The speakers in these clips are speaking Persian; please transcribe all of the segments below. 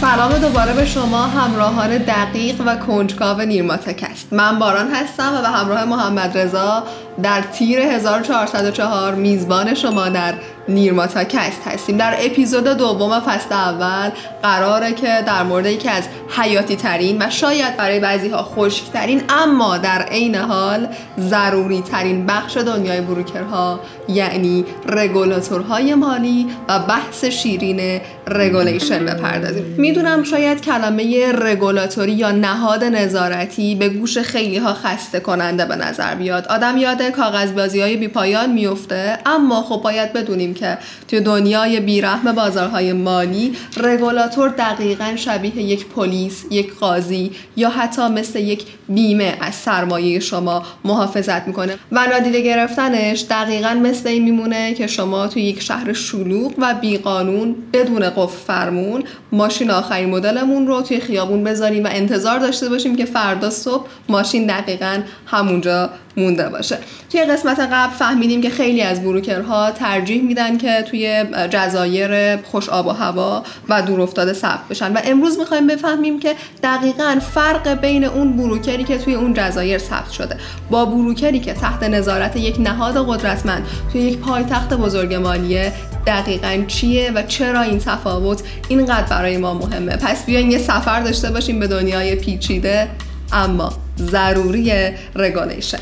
سلام دوباره به شما همراهان دقیق و کنجکاو نیرماتکست. من باران هستم و به همراه محمد رضا در تیر 1404 میزبان شما در نیرماتکست هستیم. در اپیزود دوم فصل اول قراره که در مورد یکی از حیاتی ترین و شاید برای بعضی ها خشک ترین اما در عین حال ضروری ترین بخش دنیای بروکرها یعنی رگولاتورهای مالی و بحث شیرین رگولیشن بپردازیم. میدونم شاید کلمه رگولاتوری یا نهاد نظارتی به گوش خیلی ها خسته کننده به نظر بیاد. آدم یاد کاغذبازی‌های بی‌پایان میفته، اما خب باید بدونیم که توی دنیای بیرحم بازارهای مالی رگولاتور دقیقاً شبیه یک پلیس، یک قاضی یا حتی مثل یک بیمه از سرمایه شما محافظت میکنه و نادیده گرفتنش دقیقاً مثل این میمونه که شما توی یک شهر شلوغ و بیقانون بدون قفل فرمون ماشین آخرین مدلمون رو توی خیابون بذاریم و انتظار داشته باشیم که فردا صبح ماشین دقیقاً همونجا مونده باشه. توی قسمت قبل فهمیدیم که خیلی از بروکرها ترجیح میدن که توی جزایر خوش آب و هوا و دور افتاده ثبت بشن و امروز میخوایم بفهمیم که دقیقاً فرق بین اون بروکری که توی اون جزایر ثبت شده با بروکری که تحت نظارت یک نهاد قدرتمند توی یک پایتخت بزرگ مالیه دقیقاً چیه و چرا این تفاوت اینقدر برای ما مهمه. پس بیاین یه سفر داشته باشیم به دنیای پیچیده اما ضروری رگولیشن.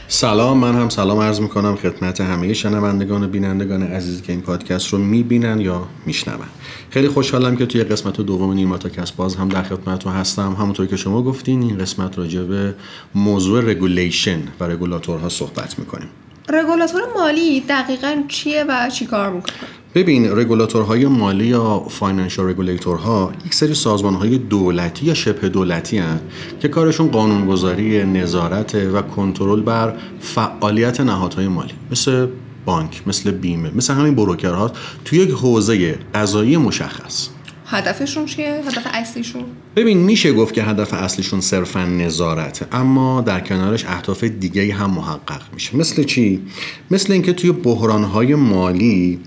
سلام، من هم سلام عرض میکنم خدمت همه شنوندگان و بینندگان عزیزی که این پادکست رو میبینن یا میشنون. خیلی خوشحالم که توی قسمت دوم نیرماتکست باز هم در خدمتتون هستم. همونطور که شما گفتین این قسمت راجع به موضوع رگولیشن و رگولاتورها صحبت میکنیم. رگولاتور مالی دقیقاً چیه و چی کار میکنه؟ ببین، رگولاتورهای مالی یا فاینانشال رگولیتورها یک سری سازمانهای دولتی یا شبه دولتی هستند که کارشون قانونگذاری، نظارت و کنترل بر فعالیت نهادهای مالی مثل بانک، مثل بیمه، مثل همین بروکرها توی یک حوزه قضایی مشخص. هدفشون چیه؟ هدف اصلیشون؟ ببین، میشه گفت که هدف اصلیشون صرفاً نظارته، اما در کنارش اهداف دیگه‌ای هم محقق میشه. مثل چی؟ مثل اینکه توی بحران‌های مالی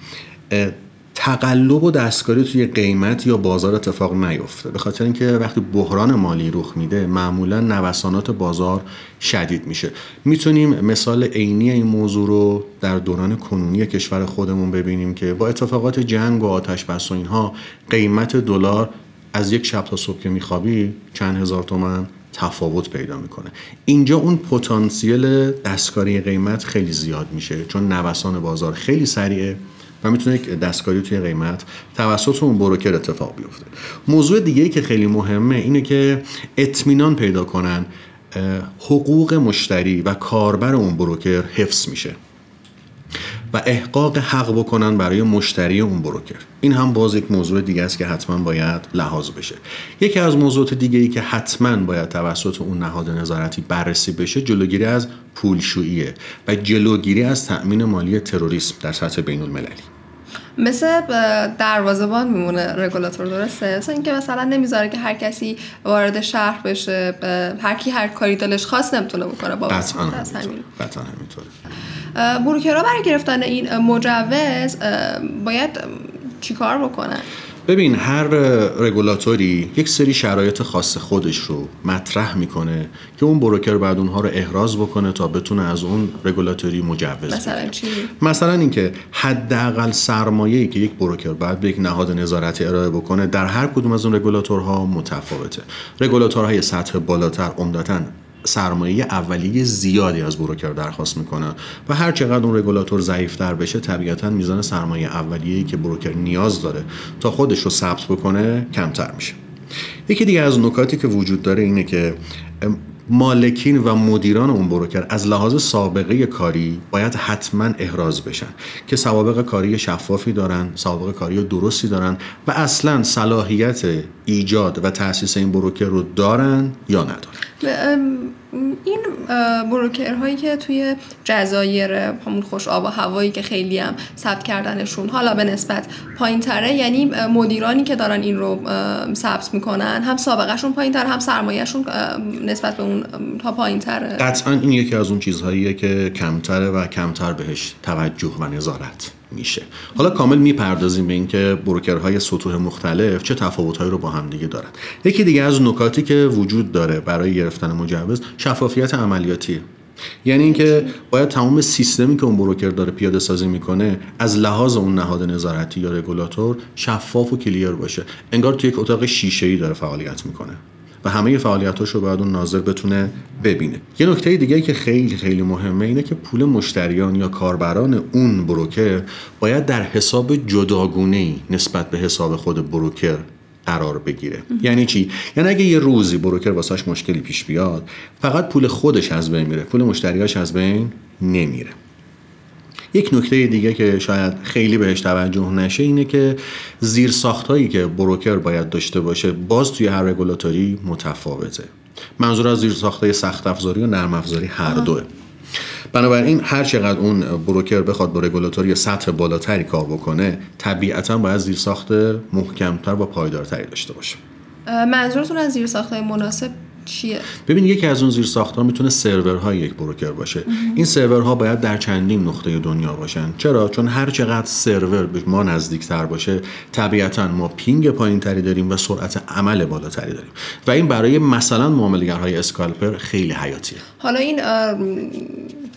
تقلب و دستکاری توی قیمت یا بازار اتفاق نیفته، به خاطر اینکه وقتی بحران مالی رخ میده معمولا نوسانات بازار شدید میشه. میتونیم مثال عینی این موضوع رو در دوران کنونی کشور خودمون ببینیم که با اتفاقات جنگ و آتش بس و اینها قیمت دلار از یک شب تا صبح که میخوابی چند هزار تومان تفاوت پیدا میکنه. اینجا اون پتانسیل دستکاری قیمت خیلی زیاد میشه چون نوسان بازار خیلی سریعه و میتونه یک دستکاری توی قیمت توسط اون بروکر اتفاق بیفته. موضوع دیگه‌ای که خیلی مهمه اینه که اطمینان پیدا کنن حقوق مشتری و کاربر اون بروکر حفظ میشه و احقاق حق بکنن برای مشتری اون بروکر. این هم باز یک موضوع دیگه است که حتما باید لحاظ بشه. یکی از موضوعات دیگه‌ای که حتما باید توسط اون نهاد نظارتی بررسی بشه جلوگیری از پولشوییه و جلوگیری از تأمین مالی تروریسم در سطح بین‌المللی. مثل دروازه‌بان میمونه رگولاتور، درسته؟ مثلا اینکه مثلا نمیذاره که هر کسی وارد شهر بشه، هر کی هر کاری دلش خواست نمیتونه بکنه. قطعاً همینطوره. بروکرها برای گرفتن این مجوز باید چیکار بکنن؟ ببین، هر رگولاتوری یک سری شرایط خاص خودش رو مطرح میکنه که اون بروکر بعد اونها رو احراز بکنه تا بتونه از اون رگولاتوری مجوز مثلا چی؟ مثلا اینکه حداقل سرمایه‌ای که یک بروکر باید به یک نهاد نظارتی ارائه بکنه در هر کدوم از اون رگولاتورها متفاوته. رگولاتورهای سطح بالاتر عمدتاً سرمایه اولیه زیادی از بروکر درخواست میکنن و هر چقدر اون رگولاتور ضعیف‌تر بشه طبیعتاً میزان سرمایه اولیه‌ای که بروکر نیاز داره تا خودش رو ثبت بکنه کمتر میشه. یکی دیگه از نکاتی که وجود داره اینه که مالکین و مدیران اون بروکر از لحاظ سابقه کاری باید حتما احراز بشن که سوابق کاری شفافی دارن، سوابق کاری درستی دارن و اصلا صلاحیت ایجاد و تأسیس این بروکر رو دارن یا ندارن. این بروکرهایی که توی جزایر همون خوش آب و هوایی که خیلی هم ثبت کردنشون حالا به نسبت پایین تره، یعنی مدیرانی که دارن این رو ثبت میکنن هم سابقهشون پایین تره هم سرمایهشون نسبت به اون تا پایین تره. قطعا این یکی از اون چیزهاییه که کمتره و کمتر بهش توجه و نظارت میشه. حالا کامل میپردازیم به اینکه بروکرهای سطوح مختلف چه تفاوت‌هایی رو با هم دیگه دارن. یکی دیگه از نکاتی که وجود داره برای گرفتن مجوز شفافیت عملیاتیه. یعنی اینکه باید تمام سیستمی که اون بروکر داره پیاده سازی میکنه از لحاظ اون نهاد نظارتی یا رگولاتور شفاف و کلیر باشه، انگار توی یک اتاق شیشه‌ای داره فعالیت میکنه و همه فعالیتاشو باید اون ناظر بتونه ببینه. یه نکته دیگه که خیلی خیلی مهمه اینه که پول مشتریان یا کاربران اون بروکر باید در حساب جداگونه‌ای نسبت به حساب خود بروکر قرار بگیره. یعنی چی؟ یعنی اگه یه روزی بروکر واسش مشکلی پیش بیاد، فقط پول خودش از بین میره، پول مشتریاش از بین نمیره. یک نکته دیگه که شاید خیلی بهش توجه نشه اینه که زیرساخت‌هایی که بروکر باید داشته باشه باز توی هر رگولاتوری متفاوته. منظور از زیرساخت‌های سخت افزاری و نرم افزاری هر دوه. بنابراین هر چقدر اون بروکر بخواد با رگولاتوری سطح بالاتری کار بکنه، طبیعتاً باید زیرساخت محکم‌تر و پایدارتری داشته باشه. منظورتون از زیرساخت‌های مناسب چیه؟ ببین، یکی از اون زیرساخت‌ها میتونه سرورهای یک بروکر باشه. این سرورها باید در چندین نقطه دنیا باشن. چرا؟ چون هر چقدر سرور به ما نزدیکتر باشه، طبیعتاً ما پینگ پایینتری داریم و سرعت عمل بالاتری داریم و این برای مثلا معامله‌گرهای اسکالپر خیلی حیاتیه. حالا این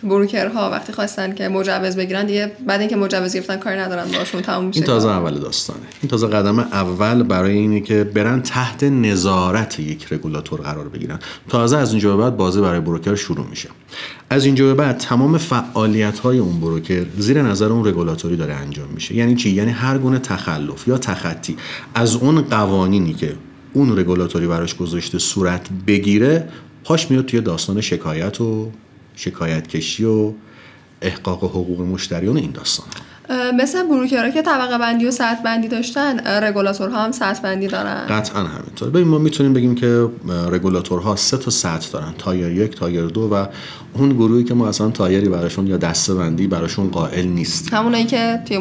بروکرها وقتی خواستن که مجوز بگیرن، دیگه بعد اینکه مجوز گرفتن کاری ندارن باشون، تموم میشه. این تازه اول داستانه. این تازه قدم اول برای اینه که برن تحت نظارت یک رگولاتور قرار بگیرن. تازه از اینجا به بعد بازی برای بروکر شروع میشه. از اینجا به بعد تمام فعالیت‌های اون بروکر زیر نظر اون رگولاتوری داره انجام میشه. یعنی چی؟ یعنی هر گونه تخلف یا تخطی از اون قوانینی که اون رگولاتوری براش گذاشته صورت بگیره، پاش میاد توی داستان شکایت و شکایت کشی و احقاق حقوق مشتریان. این داستان مثل بروکرها که طبقه بندی و سطح بندی داشتن، رگولاتورها هم سطح بندی دارن. قطعا همینطور. ببین، ما میتونیم بگیم که رگولاتورها 3 تا سطح دارن: تایر 1، تایر 2 و اون گروهی که ما اصلا تایری براشون یا دسته بندی براشون قائل نیستیم. همونایی که توی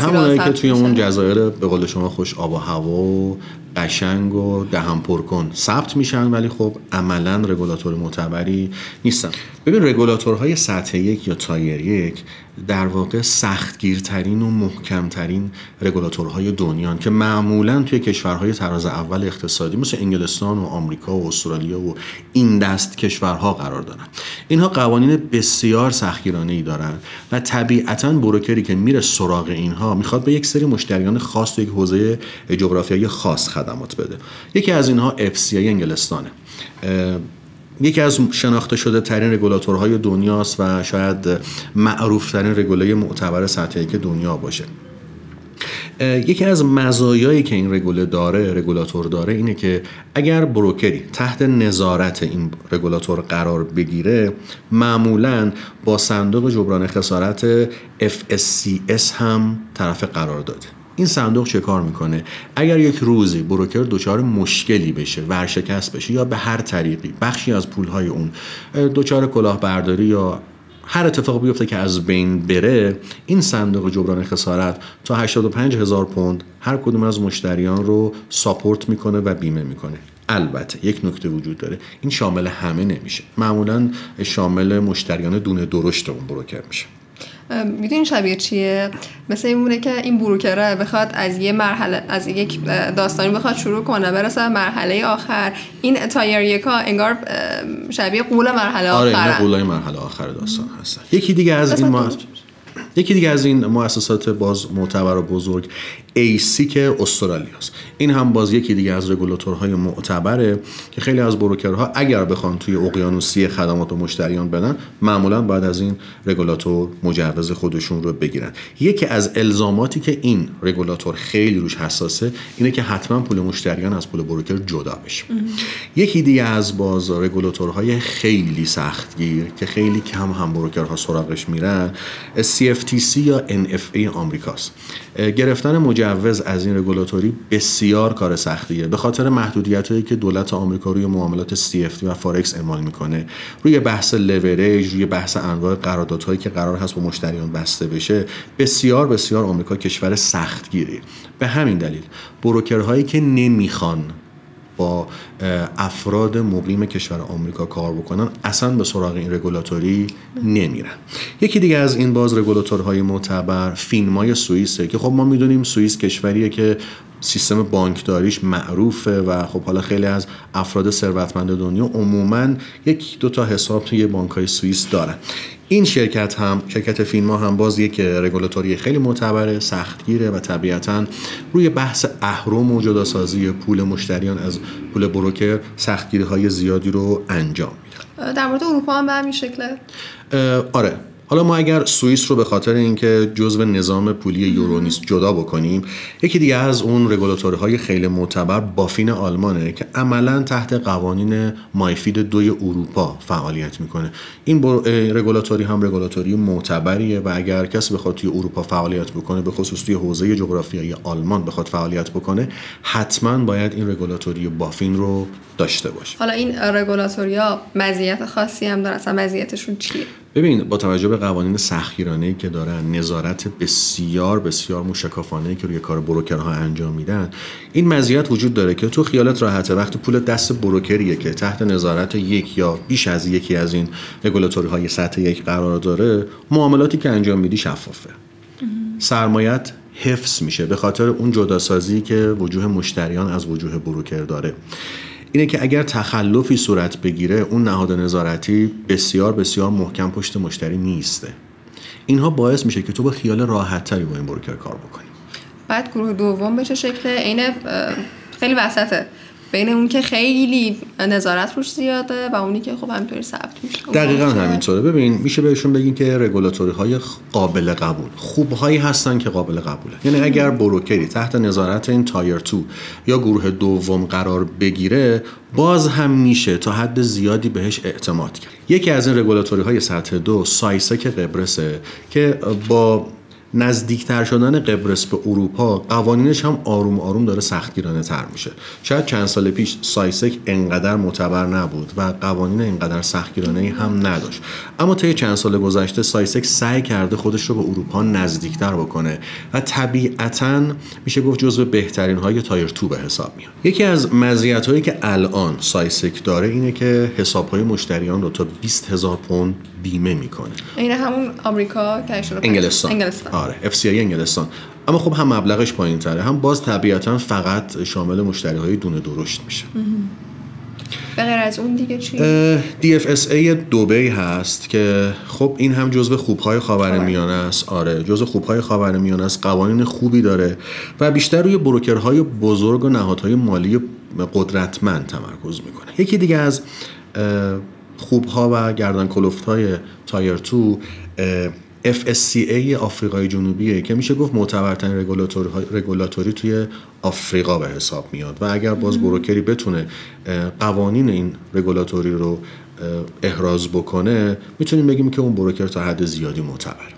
همونایی که توی اون جزایر به قول شما خوش آب و هوا و قشنگ و دهن پر کن ثبت میشن، ولی خب عملاً رگولاتور معتبری نیستن. ببین، رگولاتورهای سطح 1 یا تایر 1 در واقع سختگیرترین و محکمترین رگولاتورهای دنیان که معمولاً توی کشورهای تراز اول اقتصادی مثل انگلستان و آمریکا و استرالیا و این دست کشورها قرار دارن. اینها قوانین بسیار سختگیرانه‌ای دارن و طبیعتاً بروکری که میره سراغ اینها میخواد به یک سری مشتریان خاص و یک حوزه جغرافیایی خاص خدمات بده. یکی از اینها FCA انگلستانه. یکی از شناخته شده ترین رگولاتورهای دنیاست و شاید معروف ترین رگولای معتبر سطحی که دنیا باشه. یکی از مزایایی که این رگولاتور داره اینه که اگر بروکری تحت نظارت این رگولاتور قرار بگیره، معمولاً با صندوق جبران خسارت FSCS هم طرف قرار داده. این صندوق چه کار میکنه؟ اگر یک روزی بروکر دچار مشکلی بشه، ورشکست بشه یا به هر طریقی بخشی از پولهای اون دچار کلاهبرداری یا هر اتفاق بیفته که از بین بره، این صندوق جبران خسارت تا 85,000 پوند هر کدوم از مشتریان رو ساپورت میکنه و بیمه میکنه. البته یک نکته وجود داره، این شامل همه نمیشه، معمولا شامل مشتریان دونه درشت اون بروکر میشه. میدونین شبیه چیه؟ مثل این مونه که این بروکره بخواد از یه مرحله، از یک داستانی بخواد شروع کنه برسه به مرحله آخر. این تایر یکا انگار شبیه قول مرحله آخره. آره، این قولای مرحله آخر داستان هستن. یکی دیگه از این مؤسسات باز معتبر و بزرگ ASIC استرالیاست. این هم باز یکی دیگه از رگولاتورهای معتبره که خیلی از بروکرها اگر بخوان توی اقیانوسیه خدمات و مشتریان بدن، معمولا بعد از این رگولاتور مجوز خودشون رو بگیرن. یکی از الزاماتی که این رگولاتور خیلی روش حساسه اینه که حتما پول مشتریان از پول بروکر جدا بشه. یکی دیگه از باز رگولاتورهای خیلی سختگیر که خیلی کم هم بروکرها سراغش میرن، CFTC یا NFA آمریکاست. گرفتن مجوز از این رگولاتوری بسیار کار سختیه به خاطر محدودیتایی که دولت آمریکا روی معاملات CFT و فارکس اعمال میکنه، روی بحث لورج، روی بحث انواع قراردادهایی که قرار هست با مشتریان بسته بشه. بسیار بسیار آمریکا کشور سختگیری. به همین دلیل بروکرهایی که نمیخوان با افراد مقیم کشور آمریکا کار بکنن اصلا به سراغ این رگولاتوری نمیرن. یکی دیگه از این باز رگولاتورهای معتبر فینمای سوئیسه که خب ما میدونیم سوئیس کشوریه که سیستم بانکداریش معروفه و خب حالا خیلی از افراد ثروتمند دنیا عموماً یک دو تا حساب توی بانک‌های سوئیس دارن. این شرکت فینما هم باز یک رگولاتوری خیلی معتبره، سختگیره و طبیعتاً روی بحث اهرم و جداسازی پول مشتریان از پول بروکر سختگیری‌های زیادی رو انجام میده. در مورد اروپا هم به همین شکله؟ آره. حالا ما اگر سوئیس رو به خاطر اینکه جزو نظام پولی یورو نیست جدا بکنیم، یکی دیگه از اون رگولاتورهای خیلی معتبر بافین آلمانه که عملاً تحت قوانین مایفید 2 اروپا فعالیت میکنه. این رگولاتوری هم رگولاتوری معتبریه و اگر کسی بخواد توی اروپا فعالیت بکنه، به خصوص توی حوزه جغرافیایی آلمان بخواد فعالیت بکنه، حتماً باید این رگولاتوری بافین رو داشته باشه. حالا این رگولاتوریا مزیت خاصی هم دارن، اصلا مزیتشون چیه؟ ببین، با توجه به قوانین سختگیرانه‌ای که دارن، نظارت بسیار بسیار موشکافانه‌ای که روی کار بروکرها انجام میدن، این مزیت وجود داره که تو خیالت راحته وقتی پول دست بروکریه که تحت نظارت یک یا بیش از یکی از این رگولاتوری‌های سطح 1 قرار داره، معاملاتی که انجام میدی شفافه. سرمایت حفظ میشه به خاطر اون جداسازی که وجوه مشتریان از وجوه بروکر داره. اینه که اگر تخلفی صورت بگیره، اون نهاد نظارتی بسیار بسیار محکم پشت مشتری نیسته. اینها باعث میشه که تو با خیال راحت‌تری با این بروکر کار بکنی. بعد گروه دوم به چه شکله؟ اینه خیلی وسطه بین اون که خیلی نظارت روش زیاده و اونی که خب همینطوری ثبت میشه. دقیقاً همینطوره. ببین، میشه بهشون بگیم که رگولاتوری‌های قابل قبول، خوب‌هایی هستن که قابل قبوله. یعنی اگر بروکری تحت نظارت این تایر 2 یا گروه دوم قرار بگیره، باز هم میشه تا حد زیادی بهش اعتماد کرد. یکی از این رگولاتوری‌های سطح 2 سایسک قبرسه که با نزدیکتر شدن قبرس به اروپا قوانینش هم آروم آروم داره سختگیرانه تر میشه. شاید چند سال پیش سایسک انقدر معتبر نبود و قوانین انقدر سختگیرانه هم نداشت، اما طی چند سال گذشته سایسک سعی کرده خودش رو به اروپا نزدیکتر بکنه و طبیعتاً میشه گفت جزو بهترین های تایر 2 به حساب میاد. یکی از مزیت‌هایی که الان سایسک داره اینه که حساب‌های مشتریان رو تا 20,000 پوند بیمه میکنه. این همون آمریکا که انگلستان. آره، FCA انگلستان. اما خب هم مبلغش پایین تره، هم باز طبیعتاً فقط شامل مشتری های دونه درشت میشه. به غیر از اون دیگه چی؟ DFSA دبی هست که خب این هم جزو خوبهای خاورمیانه است. آره، جزو خوبهای خاورمیانه است. قوانین خوبی داره و بیشتر روی بروکرهای بزرگ و نهادهای مالی قدرتمند تمرکز میکنه. یکی دیگه از خوبها و گردن کلفت‌های تایر 2 FSCA آفریقای جنوبیه که میشه گفت معتبرترین رگولاتوری توی آفریقا به حساب میاد و اگر باز بروکری بتونه قوانین این رگولاتوری رو احراز بکنه، میتونیم بگیم که اون بروکر تا حد زیادی معتبره.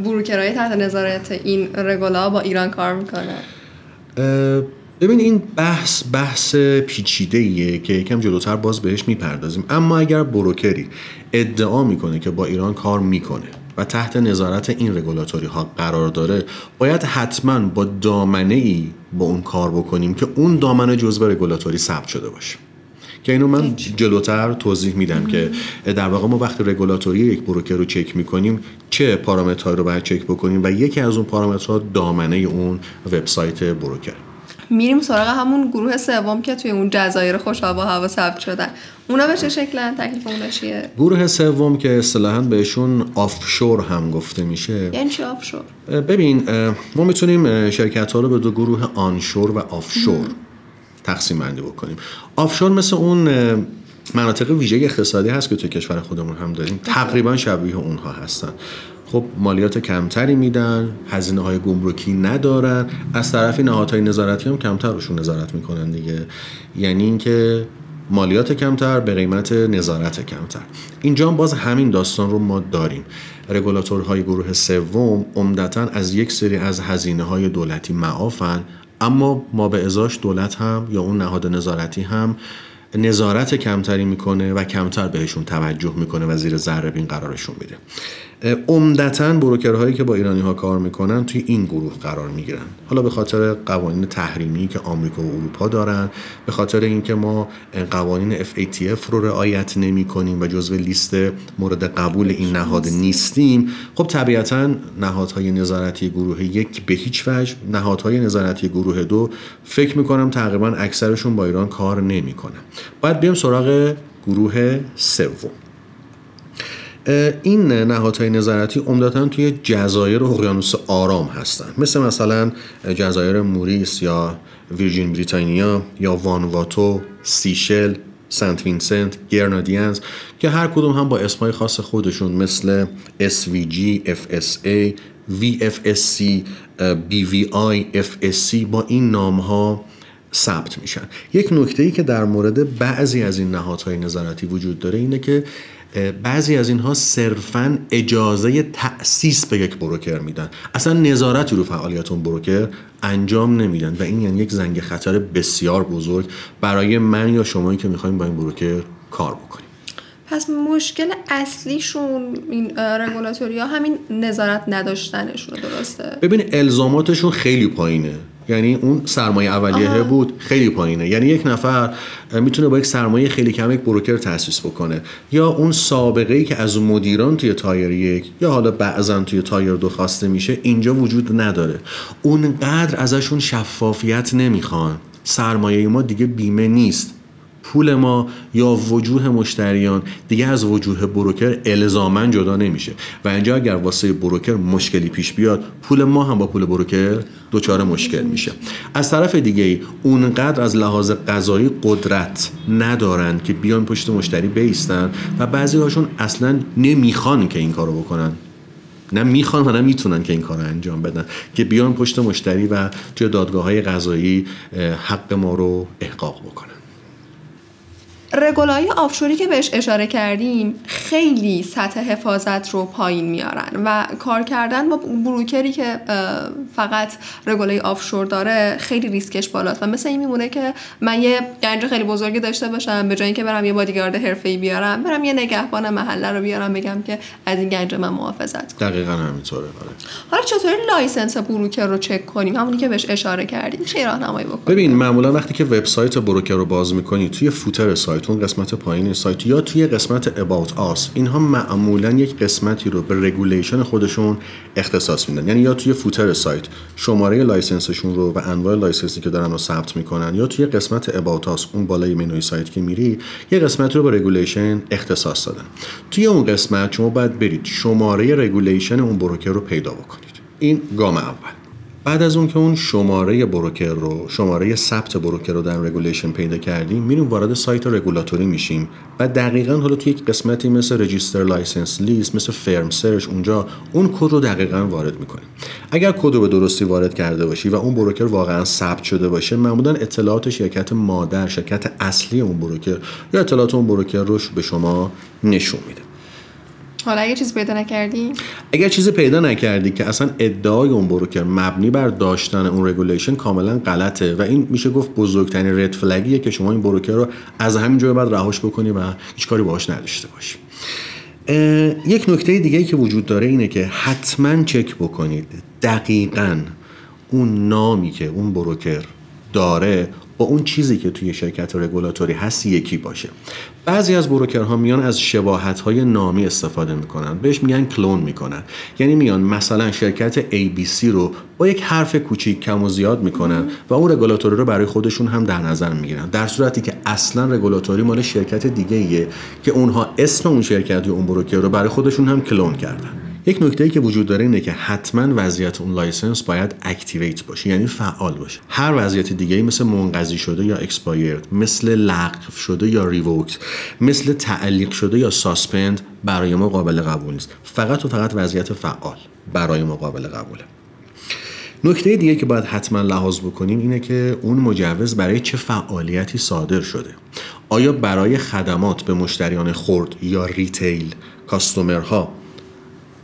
بروکرهای تحت نظارت این رگولا با ایران کار میکنه؟ ببین، این بحث پیچیده‌ایه که یکم جلوتر باز بهش میپردازیم، اما اگر بروکری ادعا میکنه که با ایران کار میکنه و تحت نظارت این رگولاتوری ها قرار داره، باید حتما با دامنه‌ای با اون کار بکنیم که اون دامنه جزو رگولاتوری ثبت شده باشه، که اینو من جلوتر توضیح میدم که در واقع ما وقتی رگولاتوری یک بروکر رو چک میکنیم چه پارامترها رو باید چک بکنیم و یکی از اون پارامترها دامنه اون وبسایت بروکر. میریم سراغ همون گروه سوم که توی اون جزایر خوش‌آب و هوا ثبت شدن. اونا به چه شکلن؟ تکلیف اونا چیه؟ گروه سوم که اصطلاحاً بهشون آفشور هم گفته میشه. یعنی چی آفشور؟ ببین، ما میتونیم شرکت‌ها رو به دو گروه آنشور و آفشور تقسیم بندی بکنیم. آفشور مثل اون مناطق ویژه اقتصادی هست که توی کشور خودمون هم داریم، تقریبا شبیه اونها هستن. خب مالیات کمتری میدن، هزینه‌های گمرکی ندارن، از طرفی نهادهای نظارتی هم کمتر روشون نظارت میکنن دیگه. یعنی اینکه مالیات کمتر به قیمت نظارت کمتر. اینجا هم باز همین داستان رو ما داریم. رگولاتورهای گروه سوم عمدتاً از یک سری از هزینه‌های دولتی معافن، اما ما به ازاش دولت هم یا اون نهاد نظارتی هم نظارت کمتری میکنه و کمتر بهشون توجه میکنه و زیر ذره بین قرارشون میده. عمدتاً بروکرهایی که با ایرانی‌ها کار میکنن توی این گروه قرار میگیرن، حالا به خاطر قوانین تحریمی که آمریکا و اروپا دارن، به خاطر اینکه ما قوانین FATF رو رعایت نمی‌کنیم و جزو لیست مورد قبول این نهاد نیستیم. خب طبیعتاً نهادهای نظارتی گروه 1 به هیچ وجه، نهادهای نظارتی گروه 2 فکر میکنم تقریباً اکثرشون با ایران کار نمیکنن. باید بریم سراغ گروه 3. این نهادهای نظارتی عمدتاً توی جزایر اقیانوس آرام هستن، مثلا جزایر موریس یا ویرجین بریتانیا یا وانواتو، سیشل، سنت وینسنت، گرنادینز که هر کدوم هم با اسمای خاص خودشون مثل SVG، FSA، VFSC، BVI، FSC با این نام‌ها ثبت میشن. یک نکته‌ای که در مورد بعضی از این نهادهای نظارتی وجود داره اینه که بعضی از اینها صرفاً اجازه تأسیس به یک بروکر میدن، اصلا نظارتی رو فعالیت اون بروکر انجام نمیدن و این یعنی یک زنگ خطر بسیار بزرگ برای من یا شمایی که میخوایم با این بروکر کار بکنیم. پس مشکل اصلیشون این رگولاتوری ها همین نظارت نداشتنشون، درسته؟ ببین الزاماتشون خیلی پایینه، یعنی اون سرمایه اولیه بود خیلی پایینه، یعنی یک نفر میتونه با یک سرمایه خیلی کم یک بروکر تأسیس بکنه، یا اون سابقه‌ای که از مدیران توی تایر 1 یا حالا بعضا توی تایر 2 خواسته میشه اینجا وجود نداره. اونقدر ازشون شفافیت نمیخوان. سرمایه ما دیگه بیمه نیست، پول ما یا وجوه مشتریان دیگه از وجوه بروکر الزاماً جدا نمیشه و اینجا اگر واسه بروکر مشکلی پیش بیاد پول ما هم با پول بروکر دچار مشکل میشه. از طرف دیگه اونقدر از لحاظ قضایی قدرت ندارن که بیان پشت مشتری بایستن و بعضی هاشون اصلاً نمیخوان که این کارو بکنن، نه میخوان و نه میتونن که این کار رو انجام بدن که بیان پشت مشتری و توی دادگاه‌های قضایی حق ما رو احقاق بکنن. رگولای آفشوری که بهش اشاره کردیم خیلی سطح حفاظت رو پایین میارن و کار کردن با بروکری که فقط رگولای آفشور داره خیلی ریسکش بالاست و مثل این میمونه که من یه گنج خیلی بزرگی داشته باشم، به جای اینکه برم یه بادیگارد حرفه‌ای بیارم برم یه نگهبان محله رو بیارم بگم که از این گنج من محافظت کن. دقیقاً همینطوره. حالا چطوری لایسنس بروکر رو چک کنیم؟ همونی که بهش اشاره کردیم چه راهنمایی بکنیم؟ ببین معمولا وقتی که وبسایت بروکر رو باز می‌کنی توی فوتر سایت، اون قسمت پایین سایت یا توی قسمت About Us، اینها معمولا یک قسمتی رو به رگولیشن خودشون اختصاص میدن، یعنی یا توی فوتر سایت شماره لایسنسشون رو و انواع لایسنسی که دارن رو ثبت میکنن، یا توی قسمت About Us اون بالای منوی سایت که میری یه قسمت رو به رگولیشن اختصاص دادن. توی اون قسمت شما باید برید شماره رگولیشن اون بروکر رو پیدا بکنید. این گام اول. بعد از اون که اون شماره بروکر رو، شماره ثبت بروکر رو در رگولیشن پیدا کردیم، میریم وارد سایت رگولاتوری میشیم و دقیقاً حالا توی یک قسمتی مثل رجیستر لایسنس لیست، مثل فرم سرچ، اونجا اون کد رو دقیقاً وارد میکنیم. اگر کد رو به درستی وارد کرده باشی و اون بروکر واقعاً ثبت شده باشه، معمولاً اطلاعات شرکت مادر، شرکت اصلی اون بروکر یا اطلاعات اون بروکر رو به شما نشون میده. حالا اگه چیزی پیدا نکردی؟ اگر چیزی پیدا نکردی که اصلا ادعای اون بروکر مبنی بر داشتن اون رگولیشن کاملا غلطه و این میشه گفت بزرگترین رد فلگیه که شما این بروکر رو از همین جای بعد رهاش بکنی و هیچ کاری باهاش نداشته باشی. یک نکته دیگه که وجود داره اینه که حتما چک بکنید دقیقاً اون نامی که اون بروکر داره با اون چیزی که توی شرکت رگولاتوری هست یکی باشه. بعضی از بروکرها میان از شباهت‌های نامی استفاده میکنن، بهش میگن کلون میکنن، یعنی میان مثلا شرکت ABC رو با یک حرف کوچیک کم و زیاد میکنن و اون رگولاتوری رو برای خودشون هم در نظر میگیرن، در صورتی که اصلا رگولاتوری مال شرکت دیگه‌ایه که اونها اسم اون شرکت یا اون بروکر رو برای خودشون هم کلون کردن. یک نکته‌ای که وجود داره اینه که حتما وضعیت اون لایسنس باید اکتیویت باشه، یعنی فعال باشه. هر وضعیت دیگه‌ای مثل منقضی شده یا اکسپایرد، مثل لغو شده یا ریووکت، مثل تعلیق شده یا ساسپند برای ما قابل قبول نیست. فقط و فقط وضعیت فعال برای ما قابل قبوله. نکته دیگه که باید حتما لحاظ بکنیم اینه که اون مجوز برای چه فعالیتی صادر شده. آیا برای خدمات به مشتریان خرد یا ریتیل کاستومرها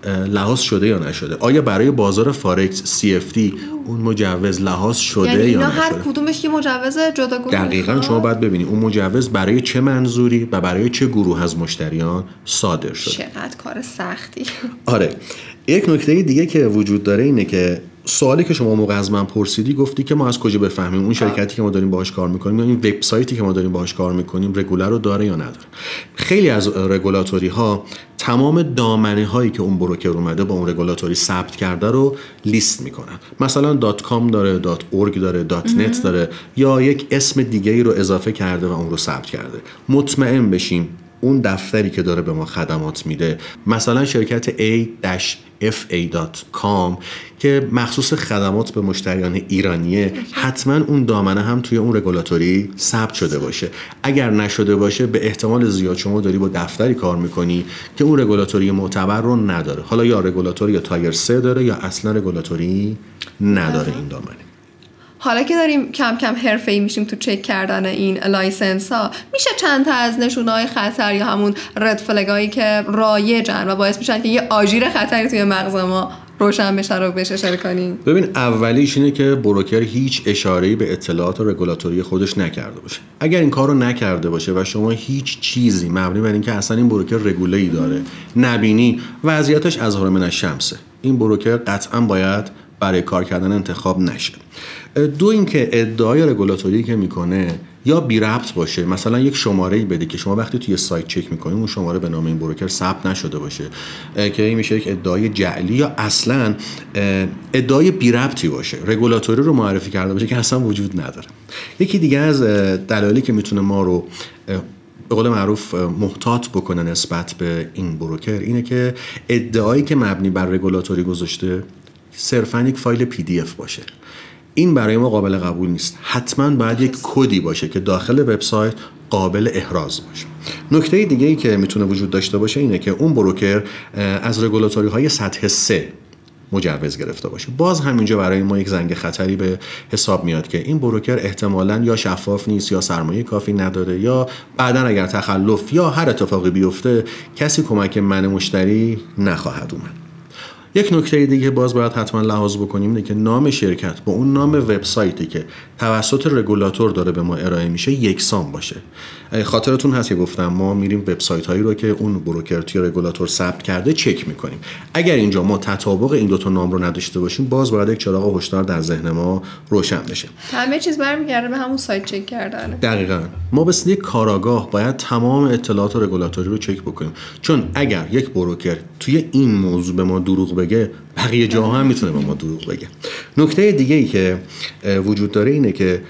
لحاظ شده یا نشده. آیا برای بازار فارکس CFD اون مجوز لحاظ شده یعنی یا اینا نشده؟ هر کدومش یه مجوز جداگونه دقیقاً شما باید ببینید اون مجوز برای چه منظوری و برای چه گروه از مشتریان صادر شده. چقدر کار سختی. آره. یک نکته دیگه که وجود داره اینه که سوالی که شما موقع از من پرسیدی گفتی که ما از کجا بفهمیم اون شرکتی که ما داریم باهاش کار میکنیم یا این وبسایتی که ما داریم باهاش کار میکنیم رگولر رو داره یا نداره. خیلی از رگولاتوری ها تمام دامنه هایی که اون بروکر اومده با اون رگولاتوری ثبت کرده رو لیست میکنن. مثلا .com داره، .org داره، .net داره، یا یک اسم دیگه ای رو اضافه کرده و اون رو ثبت کرده. مطمئن بشیم اون دفتری که داره به ما خدمات میده، مثلا شرکت a-fa.com که مخصوص خدمات به مشتریان ایرانیه، حتما اون دامنه هم توی اون رگولاتوری ثبت شده باشه. اگر نشده باشه به احتمال زیاد شما داری با دفتری کار میکنی که اون رگولاتوری معتبر رو نداره. حالا یا رگولاتوری یا تایر 3 داره یا اصلا رگولاتوری نداره این دامنه. حالا که داریم کم کم حرفه‌ای میشیم تو چک کردن این لایسنس ها، میشه چند تا از نشونه‌های خطر یا همون رد فلگایی که رایجن و باعث میشن که یه آژیر خطری توی مغز ما روشن بشه رو بهش اشاره کنیم؟ ببین، اولیش اینه که بروکر هیچ اشاره‌ای به اطلاعات رگولاتوری خودش نکرده باشه. اگر این کارو نکرده باشه و شما هیچ چیزی مبنی بر اینکه اصلا این بروکر رگوله‌ای داره نبینی، وضعیتش اظهار من الشمسه. این بروکر قطعا باید برای کار کردن انتخاب نشه. دو، اینکه ادعای رگولاتوری که میکنه یا بی ربط باشه، مثلا یک شماره‌ای بده که شما وقتی توی سایت چک میکنیم اون شماره به نام این بروکر ثبت نشده باشه، که این میشه یک ادعای جعلی، یا اصلا ادعای بی ربطی باشه، رگولاتوری رو معرفی کرده باشه که اصلا وجود نداره. یکی دیگه از دلایلی که میتونه ما رو به قول معروف محتاط بکنه نسبت به این بروکر اینه که ادعایی که مبنی بر رگولاتوری گذاشته صرفاً یک فایل PDF باشه. این برای ما قابل قبول نیست. حتما باید یک کدی باشه که داخل وبسایت قابل احراز باشه. نکته دیگه‌ای که میتونه وجود داشته باشه اینه که اون بروکر از رگولاتوری های سطح 3 مجوز گرفته باشه. باز همینجا برای ما یک زنگ خطری به حساب میاد که این بروکر احتمالاً یا شفاف نیست یا سرمایه کافی نداره، یا بعداً اگر تخلف یا هر اتفاقی بیفته کسی کمک من مشتری نخواهد اومد. یک نکته دیگه باز باید حتما لحاظ بکنیم اینه که نام شرکت با اون نام وبسایتی که توسط رگولاتور داره به ما ارائه میشه یکسان باشه. خاطرتون هست که گفتم ما میریم وبسایت هایی رو که اون بروکر توی رگولاتور ثبت کرده چک میکنیم. اگر اینجا ما تطابق این دو تا نام رو نداشته باشیم، باز باید یک چراغ هشدار در ذهن ما روشن بشه. همه چیز برمیگرده به همون سایت چک کردن. دقیقاً. ما به صورت کاراگاه باید تمام اطلاعات رگولاتوری رو چک بکنیم، چون اگر یک بروکر توی این موضوع به ما دروغ بگه، بقیه جاها هم میتونه به ما دروغ بگه. نکته دیگه ای که وجود داره اینه که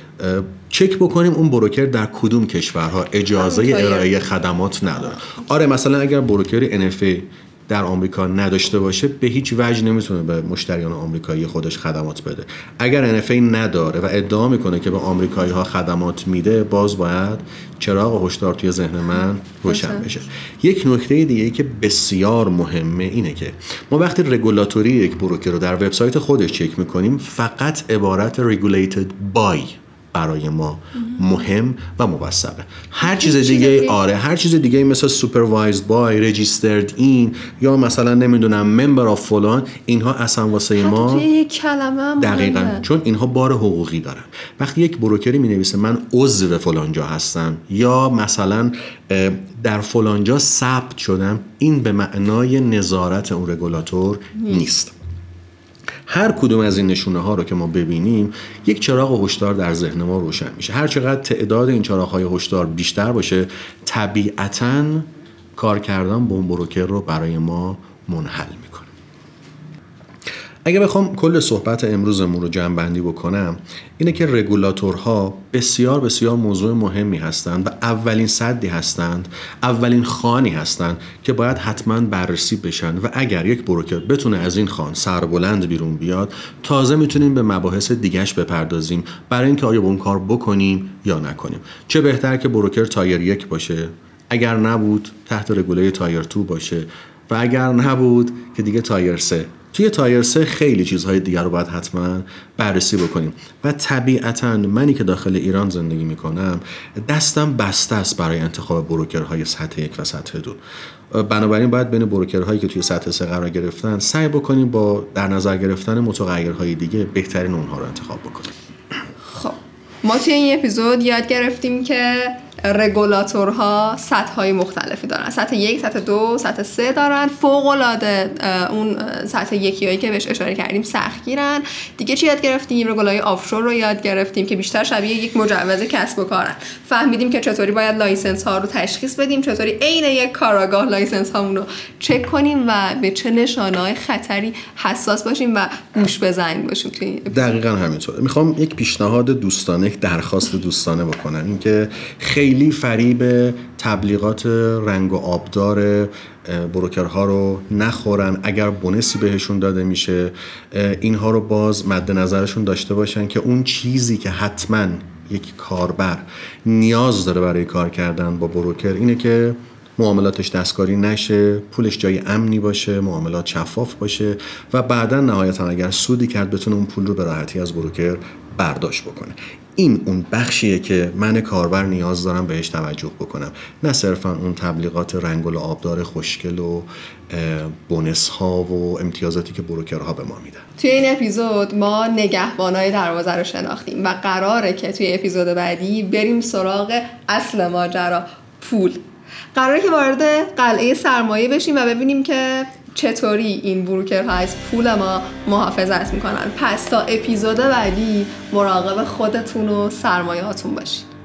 چک بکنیم اون بروکر در کدوم کشورها اجازه ارائه خدمات نداره. آره، مثلا اگر بروکر NFA در آمریکا نداشته باشه، به هیچ وجه نمیتونه به مشتریان آمریکایی خودش خدمات بده. اگر NFA نداره و ادعا میکنه که به آمریکایی ها خدمات میده، باز باید چراغ هشدار توی ذهن من روشن بشه. یک نکته دیگه ای که بسیار مهمه اینه که ما وقتی رگولاتوری یک بروکر رو در وبسایت خودش چک میکنیم، فقط عبارت regulated by برای ما مهم و موثقه. هر چیز دیگه هر چیز دیگه مثل supervised by، registered in، یا مثلا نمیدونم member of فلان، اینها اصلا واسه ما یک کلمه دقیقاً، چون اینها بار حقوقی دارن. وقتی یک بروکری مینویسه من عضو فلان جا هستم یا مثلا در فلان جا ثبت شدم، این به معنای نظارت اون رگولاتور نیست. هر کدوم از این نشونه ها رو که ما ببینیم، یک چراغ هشدار در ذهن ما روشن میشه. هر چقدر تعداد این چراغ های هشدار بیشتر باشه، طبیعتاً کار کردن با اون بروکر رو برای ما منحل میکنه. اگه بخوام کل صحبت امروزمون رو جمع‌بندی بکنم، اینه که رگولاتورها بسیار بسیار موضوع مهمی هستند و اولین سدی هستند، اولین خوانی هستند که باید حتما بررسی بشن و اگر یک بروکر بتونه از این خوان سربلند بیرون بیاد، تازه میتونیم به مباحث دیگه‌اش بپردازیم برای اینکه آیا با اون کار بکنیم یا نکنیم. چه بهتر که بروکر تایر 1 باشه، اگر نبود تحت رگوله تایر 2 باشه، و اگر نبود که دیگه تایر 3 توی تایر 3 خیلی چیزهای دیگر رو باید حتما بررسی بکنیم و طبیعتاً منی که داخل ایران زندگی میکنم دستم بسته است برای انتخاب بروکرهای سطح 1 و سطح 2. بنابراین باید بین بروکرهایی که توی سطح 3 قرار گرفتن سعی بکنیم با در نظر گرفتن متغیرهای دیگه بهترین اونها رو انتخاب بکنیم. خب ما توی این اپیزود یاد گرفتیم که رگولاتورها سطح‌های مختلفی دارن، سطح 1، سطح 2، سطح 3 دارن. فوق‌العاده اون سطح یکیایی که بهش اشاره کردیم سختگیرن. دیگه چی یاد گرفتیم؟ رگولای آفشور رو یاد گرفتیم که بیشتر شبیه یک مجوز کسب و کارن. فهمیدیم که چطوری باید لایسنس ها رو تشخیص بدیم، چطوری عین یک کاراگاه لایسنس هامون رو چک کنیم و به چه نشانه‌های خطری حساس باشیم و گوش به زنگ باشیم. دقیقاً همینطوره. میخوام یک پیشنهاد دوستانه، درخواست دوستانه بکنم، اینکه خیلی فریب تبلیغات رنگ و آبدار بروکرها رو نخورن. اگر بونسی بهشون داده میشه اینها رو باز مد نظرشون داشته باشن که اون چیزی که حتما یک کاربر نیاز داره برای کار کردن با بروکر اینه که معاملاتش دستکاری نشه، پولش جای امنی باشه، معاملات شفاف باشه و بعداً نهایتاً اگر سودی کرد بتونه اون پول رو به راحتی از بروکر برداشت بکنه. این اون بخشیه که من کاربر نیاز دارم بهش توجه بکنم، نه صرفاً اون تبلیغات رنگ و آبدار خوشگل و بونس ها و امتیازاتی که بروکرها به ما میدن. توی این اپیزود ما نگهبانای دروازه رو شناختیم و قراره که توی اپیزود بعدی بریم سراغ اصل ماجرا، پول. قراره که وارد قلعه سرمایه بشیم و ببینیم که چطوری این بروکرها از پول ما محافظت میکنن. پس تا اپیزود بعدی مراقب خودتون و سرمایه‌هاتون باشید.